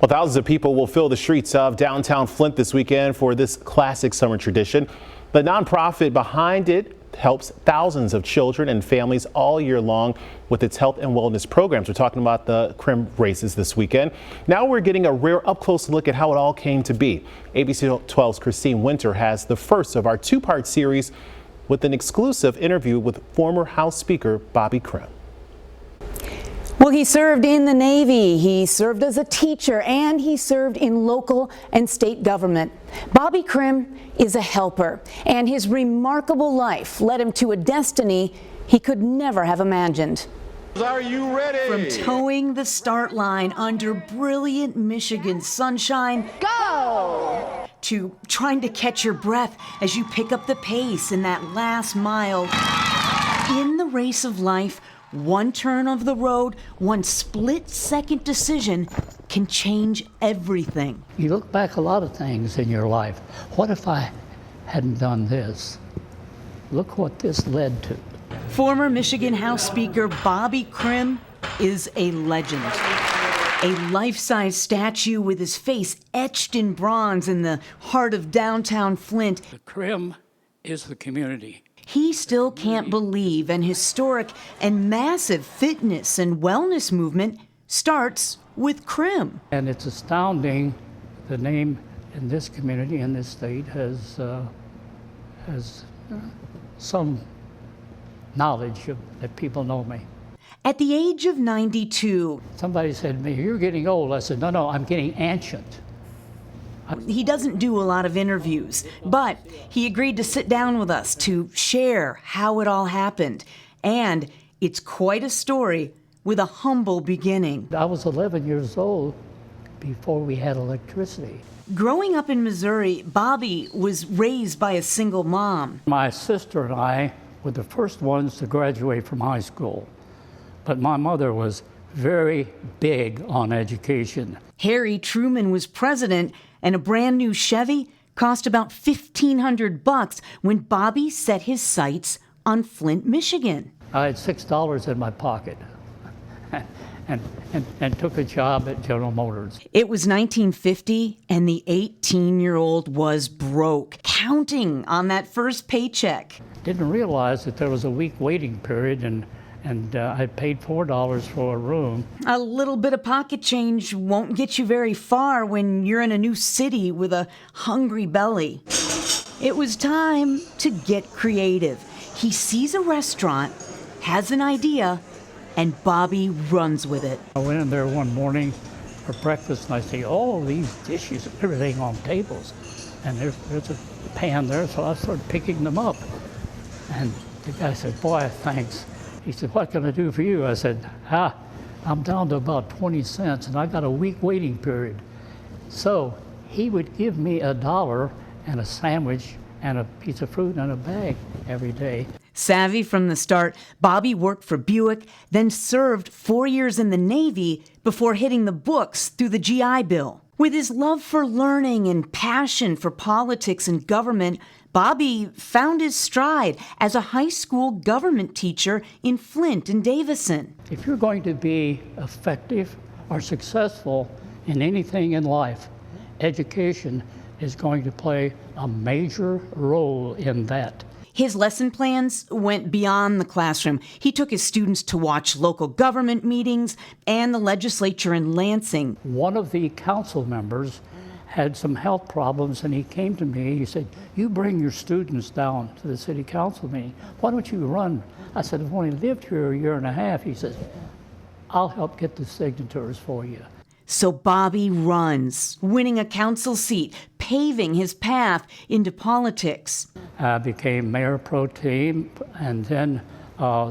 Well, thousands of people will fill the streets of downtown Flint this weekend for this classic summer tradition. The nonprofit behind it helps thousands of children and families all year long with its health and wellness programs. We're talking about the Crim races this weekend. Now we're getting a rare up-close look at how it all came to be. ABC 12's Christine Winter has the first of our two-part series with an exclusive interview with former House Speaker Bobby Crim. Well, he served in the Navy, he served as a teacher, and he served in local and state government. Bobby Crim is a helper, and his remarkable life led him to a destiny he could never have imagined. Are you ready? From towing the start line under brilliant Michigan sunshine, go! To trying to catch your breath as you pick up the pace in that last mile. In the race of life, one turn of the road, one split-second decision can change everything. You look back a lot of things in your life. What if I hadn't done this? Look what this led to. Former Michigan House Speaker Bobby Crim is a legend. A life-size statue with his face etched in bronze in the heart of downtown Flint. The Crim is the community. He still can't believe an historic and massive fitness and wellness movement starts with Crim. And it's astounding the name in this community, in this state, has some knowledge that people know me. At the age of 92, somebody said to me, "You're getting old." I said, no, I'm getting ancient. He doesn't do a lot of interviews, but he agreed to sit down with us to share how it all happened. And it's quite a story with a humble beginning. I was 11 years old before we had electricity. Growing up in Missouri, Bobby was raised by a single mom. My sister and I were the first ones to graduate from high school, but my mother was very big on education. Harry Truman was president, and a brand new Chevy cost about $1,500 when Bobby set his sights on Flint, Michigan. I had $6 in my pocket and took a job at General Motors. It was 1950, and the 18-year-old was broke, counting on that first paycheck. Didn't realize that there was a week waiting period, and I paid $4 for a room. A little bit of pocket change won't get you very far when you're in a new city with a hungry belly. It was time to get creative. He sees a restaurant, has an idea, and Bobby runs with it. I went in there one morning for breakfast, and I see all these dishes, everything on tables. And there's a pan there, so I started picking them up. And the guy said, "Boy, thanks." He said, "What can I do for you?" I said, "I'm down to about 20 cents and I got a week waiting period." So he would give me $1 and a sandwich and a piece of fruit and a bag every day. Savvy from the start, Bobby worked for Buick, then served 4 years in the Navy before hitting the books through the GI Bill. With his love for learning and passion for politics and government, Bobby found his stride as a high school government teacher in Flint and Davison. If you're going to be effective or successful in anything in life, education is going to play a major role in that. His lesson plans went beyond the classroom. He took his students to watch local government meetings and the legislature in Lansing. One of the council members had some health problems, and he came to me. He said, "You bring your students down to the city council meeting. Why don't you run?" I said, "I've only lived here a year and a half." He said, "I'll help get the signatures for you." So Bobby runs, winning a council seat, paving his path into politics. I became mayor pro tem and then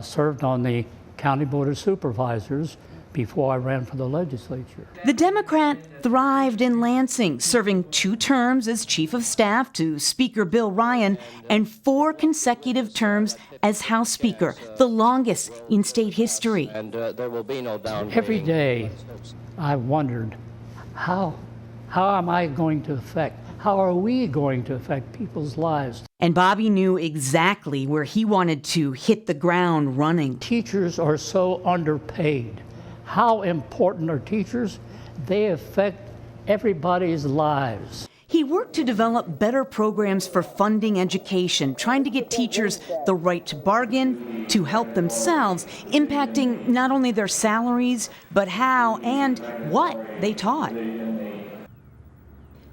served on the county board of supervisors before I ran for the legislature. The Democrat thrived in Lansing, serving 2 terms as chief of staff to Speaker Bill Ryan and 4 consecutive terms as House Speaker, the longest in state history. And there will be no down. Every day I wondered, how am I going to affect, how are we going to affect people's lives? And Bobby knew exactly where he wanted to hit the ground running. Teachers are so underpaid. How important are teachers? They affect everybody's lives. He worked to develop better programs for funding education, trying to get teachers the right to bargain, to help themselves, impacting not only their salaries, but how and what they taught.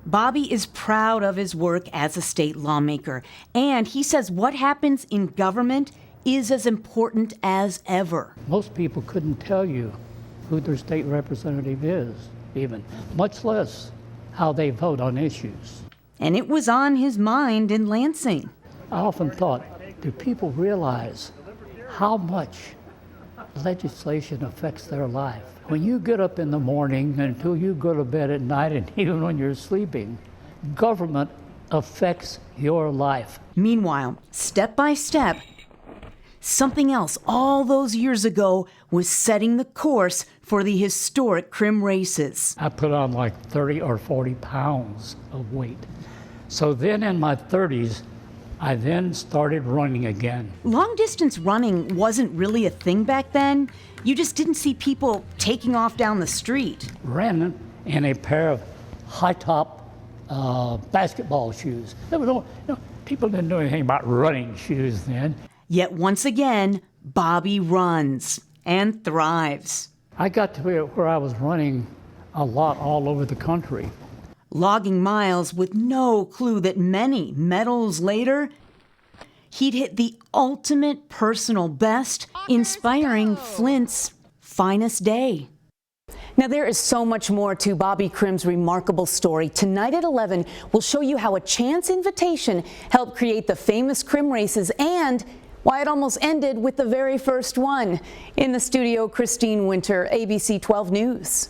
Bobby is proud of his work as a state lawmaker, and he says what happens in government is as important as ever. Most people couldn't tell you who their state representative is, even, much less how they vote on issues. And it was on his mind in Lansing. I often thought, do people realize how much legislation affects their life? When you get up in the morning until you go to bed at night, and even when you're sleeping, government affects your life. Meanwhile, step by step, something else all those years ago was setting the course for the historic Crim races. I put on like 30 or 40 pounds of weight. So then in my 30s, I then started running again. Long distance running wasn't really a thing back then. You just didn't see people taking off down the street. Ran in a pair of high-top basketball shoes. There was no, people didn't know anything about running shoes then. Yet once again, Bobby runs and thrives. I got to where I was running a lot all over the country. Logging miles with no clue that many medals later, he'd hit the ultimate personal best, inspiring Flint's finest day. Now, there is so much more to Bobby Crim's remarkable story. Tonight at 11, we'll show you how a chance invitation helped create the famous Crim races and why it almost ended with the very first one. In the studio, Christine Winter, ABC 12 News.